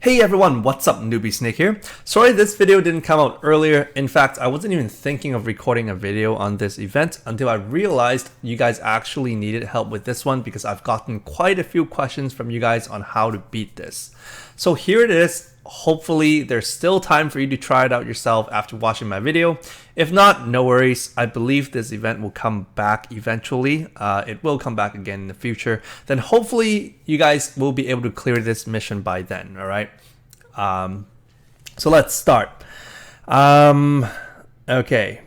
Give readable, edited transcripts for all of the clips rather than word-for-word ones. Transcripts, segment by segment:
Hey everyone, what's up? Newbie Snake here. Sorry this video didn't come out earlier. In fact, I wasn't even thinking of recording a video on this event until I realized you guys actually needed help with this one because I've gotten quite a few questions from you guys on how to beat this. So here it is. Hopefully there's still time for you to try it out yourself after watching my video. If not, no worries. I believe this event will come back eventually. It will come back again in the future. Then hopefully you guys will be able to clear this mission by then, all right? So let's start. Okay.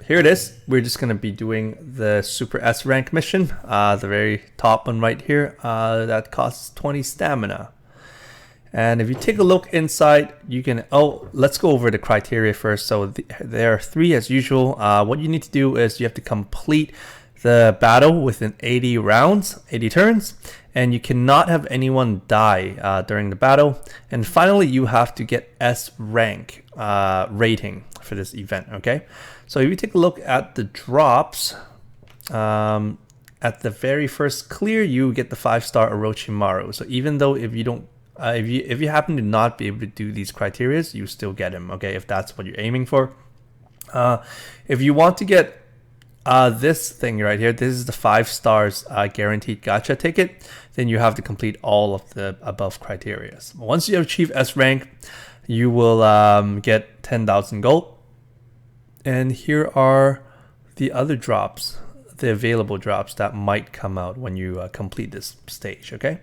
Here it is. We're just going to be doing the Super S rank mission, the very top one right here. That costs 20 stamina. And if you take a look inside, you can, let's go over the criteria first. So there are 3 as usual. What you need to do is you have to complete the battle within 80 rounds, 80 turns, and you cannot have anyone die during the battle. And finally, you have to get S rank rating for this event, okay? So if you take a look at the drops, at the very first clear, you get the 5-star Orochimaru. So even though if you don't if you happen to not be able to do these criteria, you still get him, okay, if that's what you're aiming for. If you want to get this thing right here, this is the 5 stars guaranteed gacha ticket, then you have to complete all of the above criteria. Once you achieve S rank, you will get 10,000 gold. And here are the other drops, the available drops that might come out when you complete this stage, okay?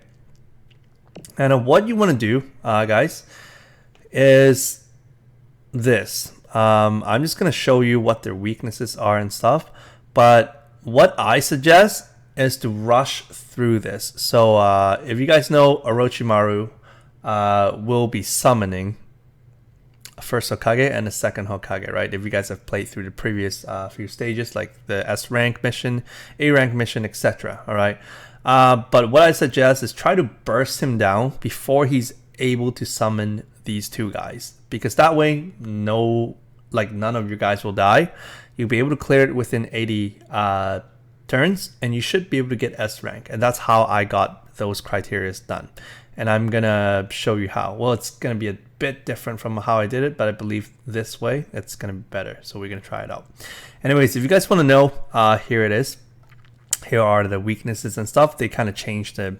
And what you want to do, guys, is this. I'm just going to show you what their weaknesses are and stuff. But what I suggest is to rush through this. So if you guys know, Orochimaru will be summoning a first Hokage and a second Hokage, right? If you guys have played through the previous few stages, like the S rank mission, A rank mission, etc. All right. But what I suggest is try to burst him down before he's able to summon these 2 guys, because that way none of you guys will die. You'll be able to clear it within 80 turns, and you should be able to get S rank. And that's how I got those criteria done. And I'm gonna show you how. Well, it's gonna be a bit different from how I did it, but I believe this way it's gonna be better. So we're gonna try it out. Anyways, if you guys want to know, here it is. Here are the weaknesses and stuff. They kind of changed the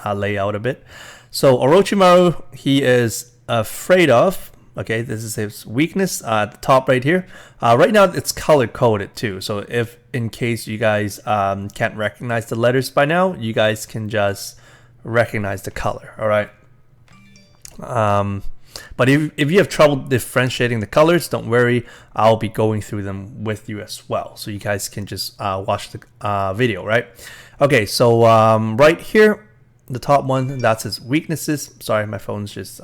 layout a bit. So Orochimaru, he is afraid of, okay, this is his weakness at the top right here. Right now it's color coded too. So if in case you guys can't recognize the letters by now, you guys can just recognize the color, all right? But if you have trouble differentiating the colors, don't worry. I'll be going through them with you as well. So you guys can just watch the video, right? Okay, so right here, the top one, that's his weaknesses. Sorry, my phone's just,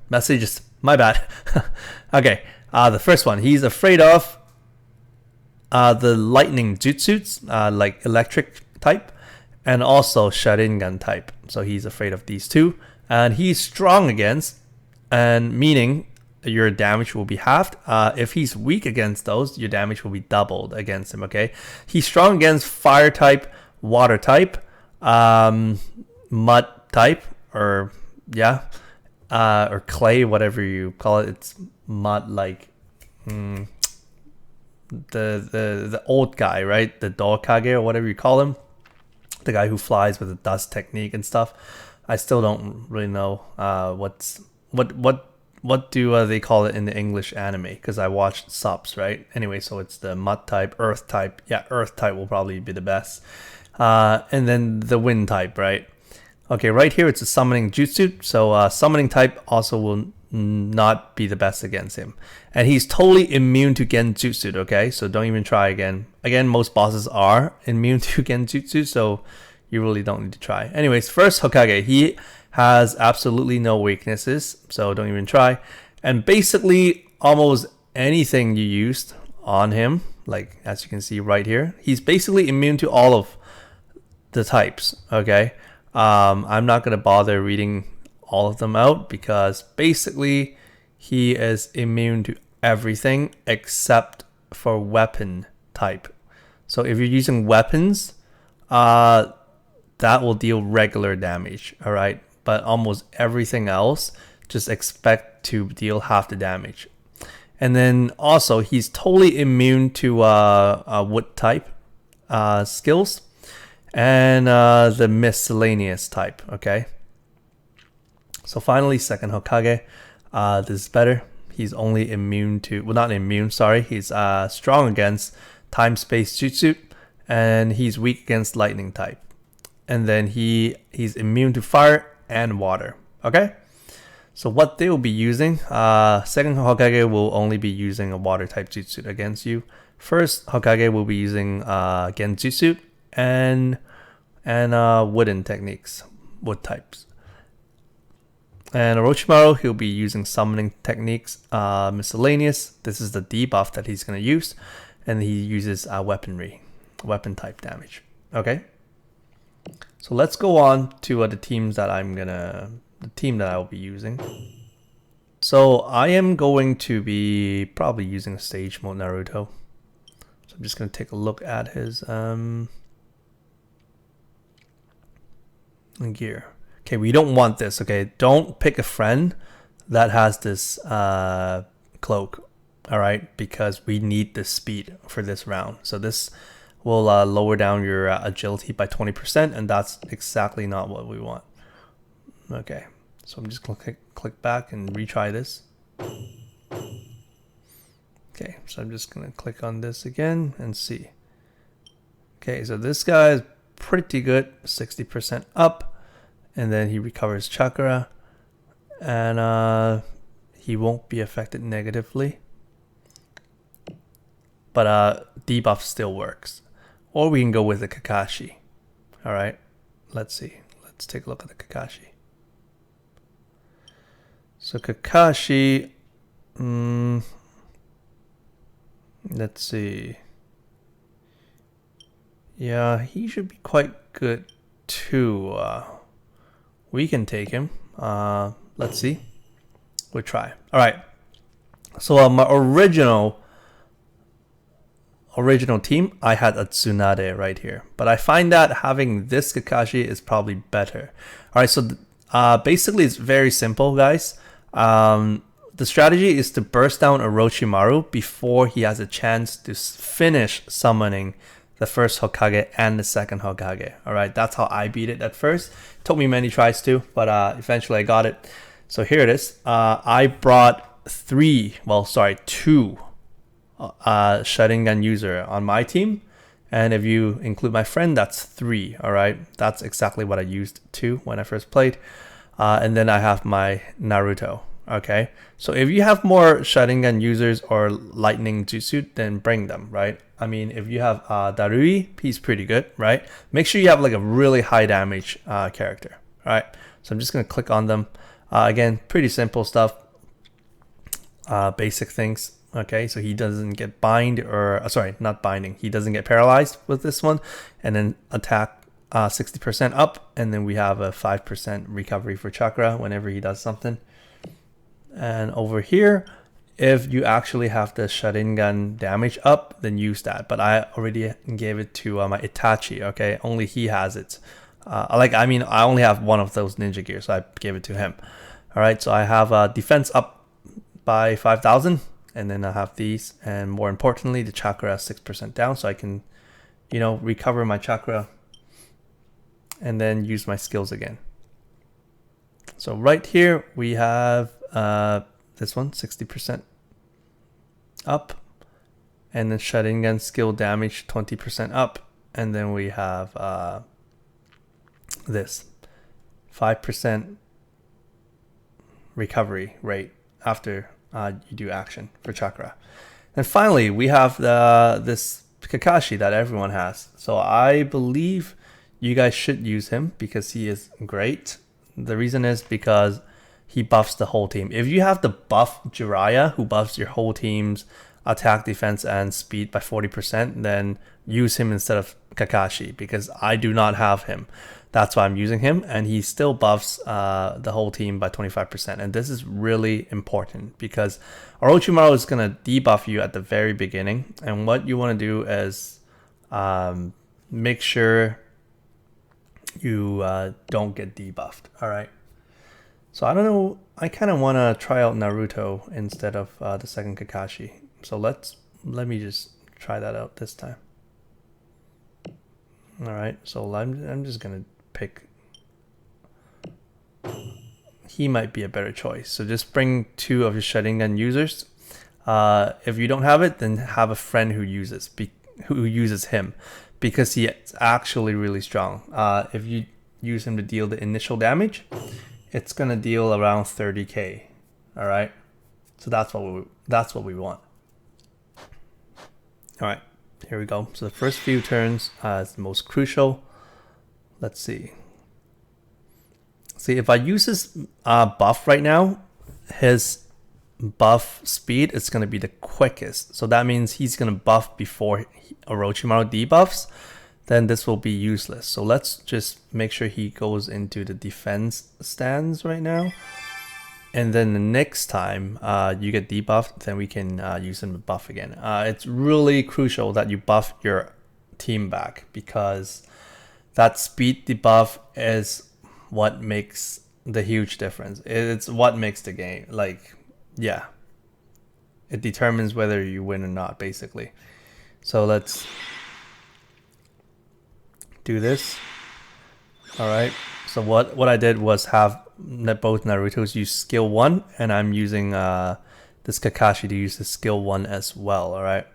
messages. My bad. Okay, the first one, he's afraid of the lightning jutsus, like electric type, and also Sharingan type. So he's afraid of these 2. And he's strong against, and meaning your damage will be halved. If he's weak against those, your damage will be doubled against him, okay? He's strong against fire type, water type, mud type, or clay, whatever you call it. It's mud, like the old guy, right? The Dokage or whatever you call him. The guy who flies with the dust technique and stuff. I still don't really know what do they call it in the English anime, because I watched subs, right? Anyway, so it's the mud type, earth type. Yeah, earth type will probably be the best. And then the wind type, right? Okay, right here it's a summoning jutsu. So summoning type also will not be the best against him. And he's totally immune to genjutsu, okay? So don't even try again. Again, most bosses are immune to genjutsu, so you really don't need to try. Anyways, first Hokage, he has absolutely no weaknesses, so don't even try. And basically, almost anything you used on him, like as you can see right here, he's basically immune to all of the types, okay? I'm not going to bother reading all of them out because basically he is immune to everything except for weapon type. So if you're using weapons, that will deal regular damage, all right? but almost everything else, just expect to deal half the damage. And then also, he's totally immune to wood type skills and the miscellaneous type, okay? So finally, second Hokage, this is better. He's only immune to, well, not immune, sorry. He's strong against time space jutsu, and he's weak against lightning type. And then he's immune to fire and water, okay? So what they will be using, second Hokage will only be using a water type jutsu against you. First Hokage will be using genjutsu and wooden techniques, wood types. And Orochimaru, he'll be using summoning techniques, miscellaneous. This is the debuff that he's going to use. And he uses weaponry, weapon type damage. Okay. So let's go on to the teams that the team that I'll be using. So I am going to be probably using stage mode Naruto. So I'm just going to take a look at his gear. Okay, we don't want this, okay? Don't pick a friend that has this cloak, all right? Because we need this speed for this round. So this will lower down your agility by 20%, and that's exactly not what we want. Okay, so I'm just going to click back and retry this. Okay, so I'm just going to click on this again and see. Okay, so this guy is pretty good, 60% up. And then he recovers chakra, and he won't be affected negatively. But debuff still works. Or we can go with the Kakashi. All right, let's see. Let's take a look at the Kakashi. So Kakashi, let's see. Yeah, he should be quite good too. We can take him. Let's see. We'll try. All right. So my original team, I had a Tsunade right here, but I find that having this Kakashi is probably better. All right. So basically, it's very simple, guys. The strategy is to burst down Orochimaru before he has a chance to finish summoning the first Hokage and the second Hokage. All right, that's how I beat it at first. It took me many tries too, but eventually I got it. So here it is. I brought two Sharingan user on my team. And if you include my friend, that's 3. All right, that's exactly what I used too when I first played. And then I have my Naruto. Okay, so if you have more Sharingan users or lightning jutsu, then bring them, right? I mean, if you have Darui, he's pretty good, right? Make sure you have like a really high damage character, all right? So I'm just gonna click on them. Again, pretty simple stuff, basic things. Okay, so he doesn't get not binding. He doesn't get paralyzed with this one, and then attack 60% up, and then we have a 5% recovery for chakra whenever he does something. And over here, if you actually have the Sharingan damage up, then use that. But I already gave it to my Itachi, okay? Only he has it. I only have one of those ninja gears, so I gave it to him. All right, so I have defense up by 5,000, and then I have these. And more importantly, the chakra 6% down, so I can, recover my chakra and then use my skills again. So right here, we have this one, 60% up, and then Sharingan skill damage 20% up, and then we have this 5% recovery rate after you do action for chakra. And finally, we have this Kakashi that everyone has. So I believe you guys should use him because he is great. The reason is because he buffs the whole team. If you have the buff Jiraiya, who buffs your whole team's attack, defense, and speed by 40%, then use him instead of Kakashi, because I do not have him. That's why I'm using him, and he still buffs the whole team by 25%. And this is really important because Orochimaru is going to debuff you at the very beginning. And what you want to do is make sure you don't get debuffed. All right. So I don't know, I kind of want to try out Naruto instead of the second Kakashi. So let me just try that out this time. All right, so I'm just gonna pick. He might be a better choice. So just bring 2 of your Sharingan users. If you don't have it, then have a friend who uses him, because he is actually really strong. If you use him to deal the initial damage, it's gonna deal around 30k. All right, so that's what we want. All right, here we go. So the first few turns is the most crucial. Let's see. See, if I use his buff right now, his buff speed is going to be the quickest. So that means he's going to buff before Orochimaru debuffs. Then this will be useless. So let's just make sure he goes into the defense stance right now. And then the next time you get debuffed, then we can use him to buff again. It's really crucial that you buff your team back, because that speed debuff is what makes the huge difference. It's what makes the game, like, yeah, it determines whether you win or not, basically. So let's do this. All right, so what I did was have both Naruto's use skill 1, and I'm using this Kakashi to use the skill 1 as well. All right,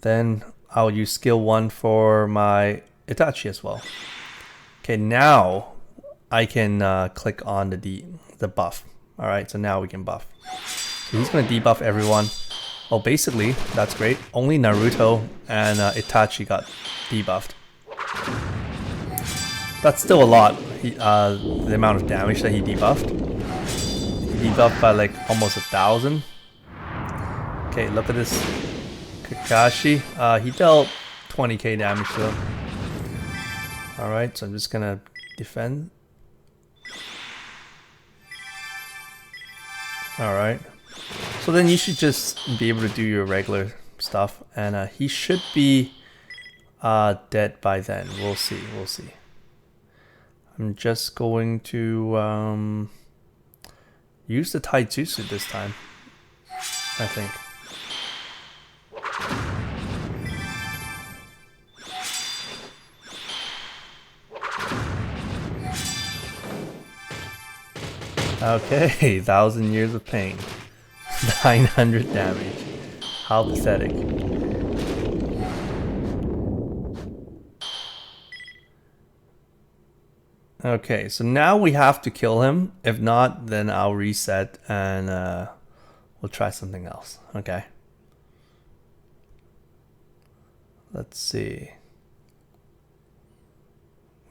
then I'll use skill 1 for my Itachi as well. Okay, now I can click on the buff. All right, so now we can buff. So he's gonna debuff everyone. Oh, basically that's great. Only Naruto and Itachi got debuffed. That's still a lot. The amount of damage that he debuffed. He debuffed by like almost 1,000. Okay, look at this Kakashi. He dealt 20k damage to him. All right, so I'm just gonna defend. All right, so then you should just be able to do your regular stuff, and he should be dead by then. We'll see. I'm just going to use the Taijutsu this time, I think. Okay, 1,000 years of pain. 900 damage. How pathetic. Okay, so now we have to kill him. If not, then I'll reset and we'll try something else. Okay. Let's see.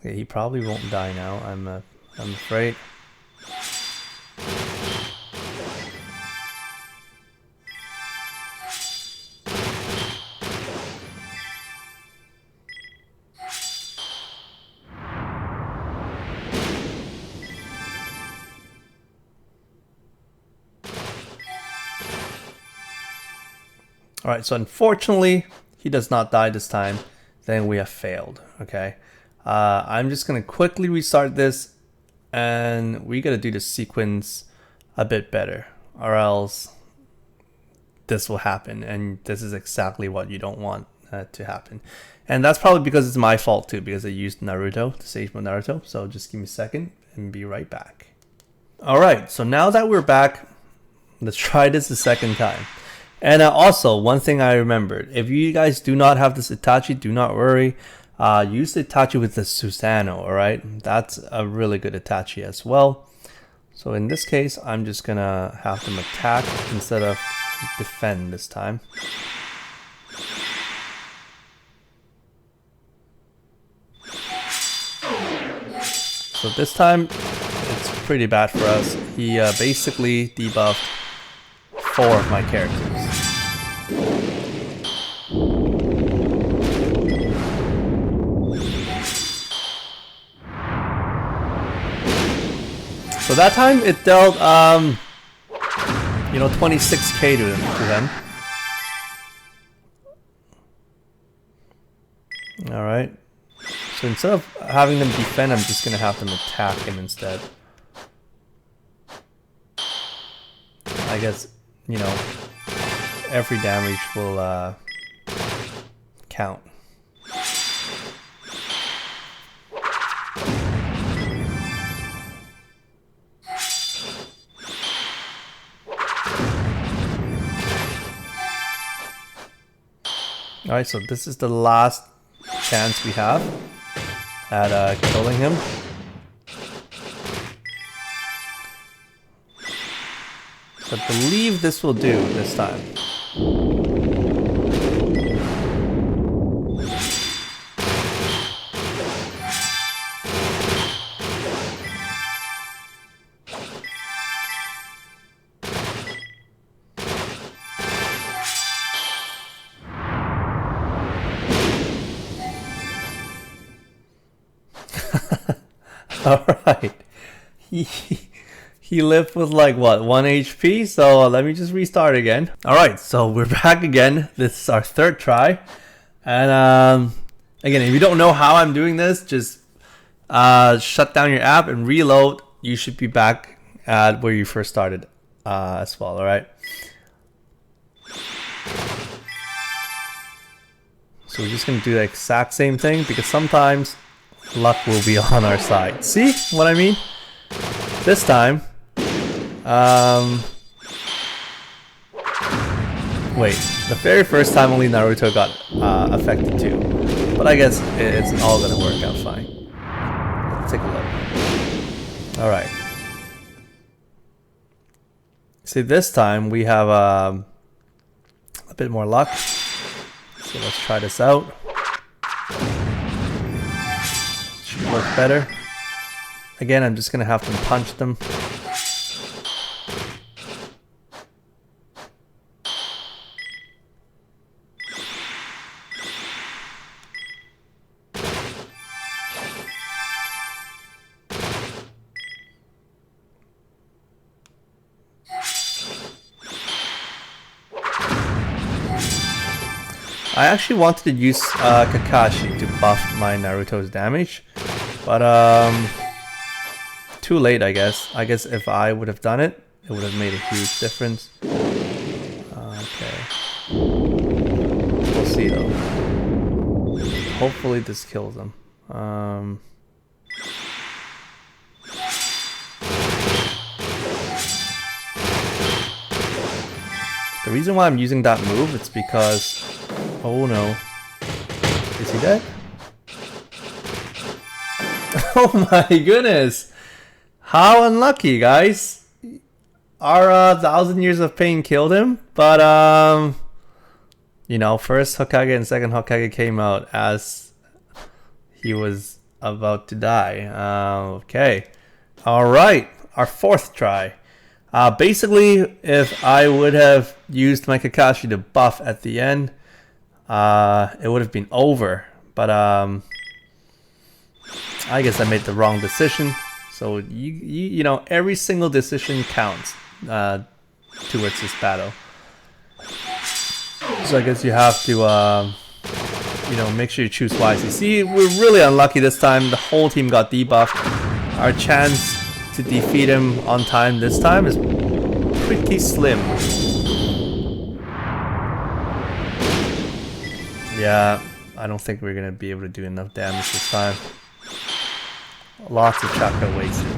Okay, he probably won't die now. I'm afraid. Alright, so unfortunately, he does not die this time. Then we have failed, okay? I'm just going to quickly restart this, and we got to do the sequence a bit better, or else this will happen, and this is exactly what you don't want to happen. And that's probably because it's my fault too, because I used Naruto to save my Naruto. So just give me a second and be right back. Alright, so now that we're back, let's try this a second time. And also, one thing I remembered, if you guys do not have this Itachi, do not worry. Use the Itachi with the Susanoo, alright? That's a really good Itachi as well. So in this case, I'm just gonna have them attack instead of defend this time. So this time, it's pretty bad for us. He basically debuffed 4 of my characters. So that time it dealt, 26k to them. Alright. So instead of having them defend, I'm just going to have them attack him instead. I guess, you know, every damage will count. Alright, so this is the last chance we have at killing him. So I believe this will do this time. Alright. He lived with like what, 1 HP? So let me just restart again. Alright, so we're back again. This is our third try. And again, if you don't know how I'm doing this, just shut down your app and reload. You should be back at where you first started as well, alright? So we're just gonna do the exact same thing because sometimes luck will be on our side. See what I mean? This time, wait, the very first time only Naruto got affected too. But I guess it's all gonna work out fine. Let's take a look. Alright. See, this time we have a bit more luck. So let's try this out. Should work better. Again, I'm just gonna have to punch them. I actually wanted to use Kakashi to buff my Naruto's damage, but too late, I guess. I guess if I would have done it, it would have made a huge difference. Okay. We'll see though. Hopefully this kills him. The reason why I'm using that move is because... Oh no. Is he dead? Oh my goodness! How unlucky, guys! Our 1,000 Years of Pain killed him, but you know, first Hokage and second Hokage came out as he was about to die. Okay. Alright, our fourth try. Basically, if I would have used my Kakashi to buff at the end, it would have been over. But I guess I made the wrong decision. So you know, every single decision counts towards this battle. So I guess you have to you know, make sure you choose wisely. See, we're really unlucky this time. The whole team got debuffed. Our chance to defeat him on time this time is pretty slim. Yeah, I don't think we're gonna be able to do enough damage this time. Lots of chakra wasted.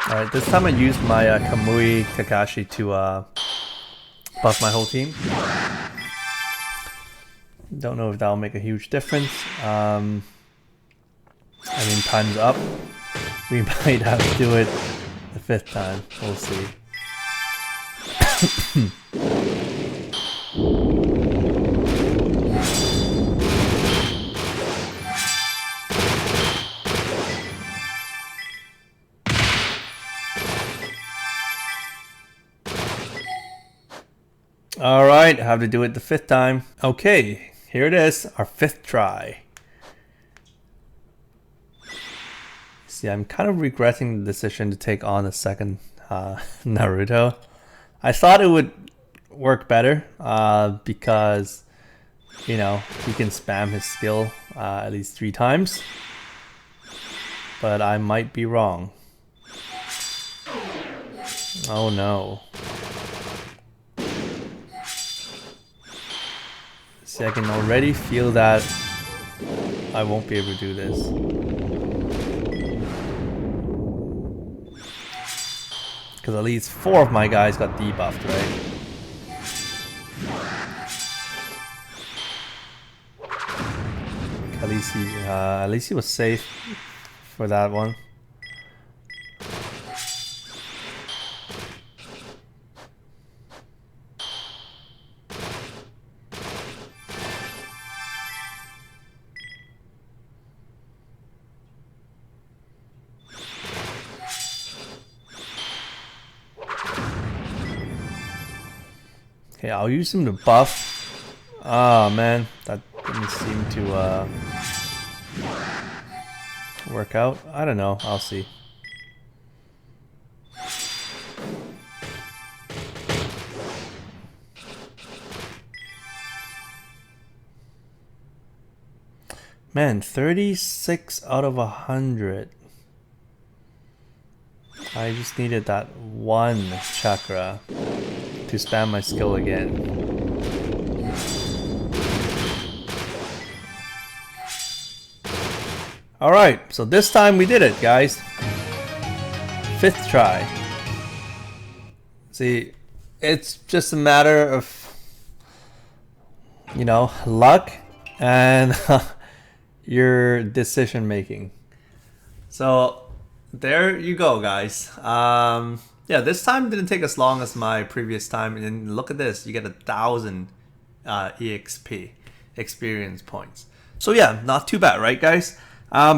Alright, this time I used my Kamui Kakashi to buff my whole team. Don't know if that'll make a huge difference. I mean, time's up. We might have to do it the 5th time. We'll see. All right, I have to do it the 5th time. Okay, here it is, our 5th try. See, I'm kind of regretting the decision to take on the second Naruto. I thought it would work better because, you know, he can spam his skill at least 3 times. But I might be wrong. Oh no. See, I can already feel that I won't be able to do this. Because at least 4 of my guys got debuffed, right? At least he was safe for that one. Okay, I'll use him to buff. Ah, man, that didn't seem to work out. I don't know, I'll see. Man, 36 out of 100. I just needed that 1 chakra to spam my skill again. Alright, so this time we did it, guys. 5th try. See, it's just a matter of, you know, luck and your decision making. So there you go, guys. Yeah, this time didn't take as long as my previous time, and look at this, you get 1,000 EXP experience points. So yeah, not too bad, right, guys?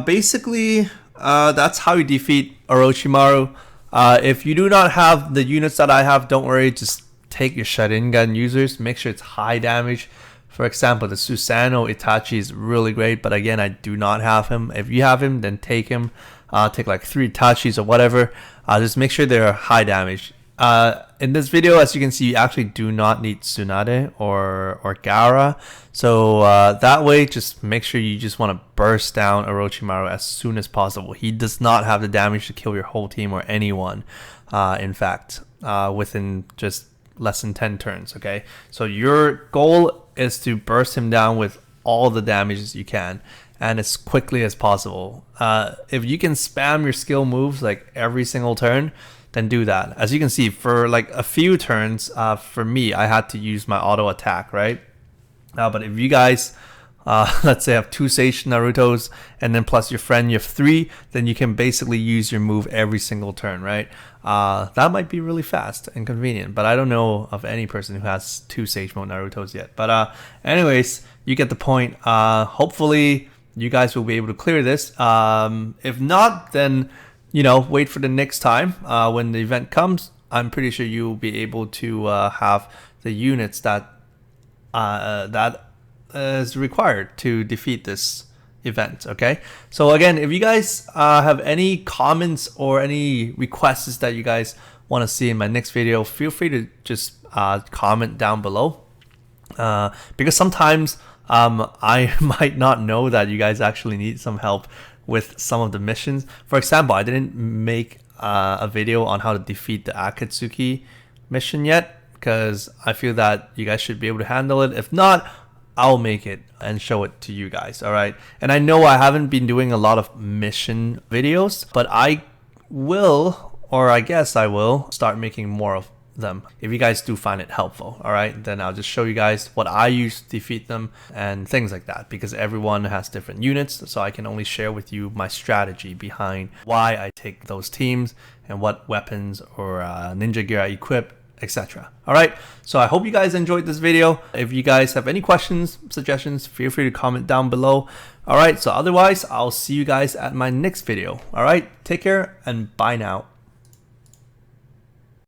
Basically, that's how you defeat Orochimaru. If you do not have the units that I have, don't worry, just take your Sharingan users, make sure it's high damage. For example, the Susanoo Itachi is really great, but again, I do not have him. If you have him, then take him. Take like 3 Itachis or whatever. Just make sure they're high damage. In this video, as you can see, you actually do not need Tsunade or Gaara. So that way, just make sure you just want to burst down Orochimaru as soon as possible. He does not have the damage to kill your whole team or anyone, in fact, within just less than 10 turns, okay? So your goal is to burst him down with all the damages you can and as quickly as possible. If you can spam your skill moves like every single turn, then do that. As you can see, for like a few turns, for me, I had to use my auto attack, right? But if you guys, let's say have 2 Sage Narutos and then plus your friend, you have 3, then you can basically use your move every single turn, right? That might be really fast and convenient, but I don't know of any person who has 2 Sage Mode Narutos yet. But anyways, you get the point. Hopefully you guys will be able to clear this. If not, then, you know, wait for the next time when the event comes. I'm pretty sure you will be able to have the units that is required to defeat this event. Okay, so again, if you guys have any comments or any requests that you guys want to see in my next video, feel free to just comment down below, because sometimes I might not know that you guys actually need some help with some of the missions. For example, I didn't make a video on how to defeat the Akatsuki mission yet, because I feel that you guys should be able to handle it. If not, I'll make it and show it to you guys, all right? And I know I haven't been doing a lot of mission videos, but I will, or I guess I will, start making more of them. If you guys do find it helpful, all right, then I'll just show you guys what I use to defeat them and things like that, because everyone has different units, so I can only share with you my strategy behind why I take those teams and what weapons or ninja gear I equip, etc. All right, so I hope you guys enjoyed this video. If you guys have any questions, suggestions, feel free to comment down below. All right, so otherwise, I'll see you guys at my next video. All right, take care and bye now.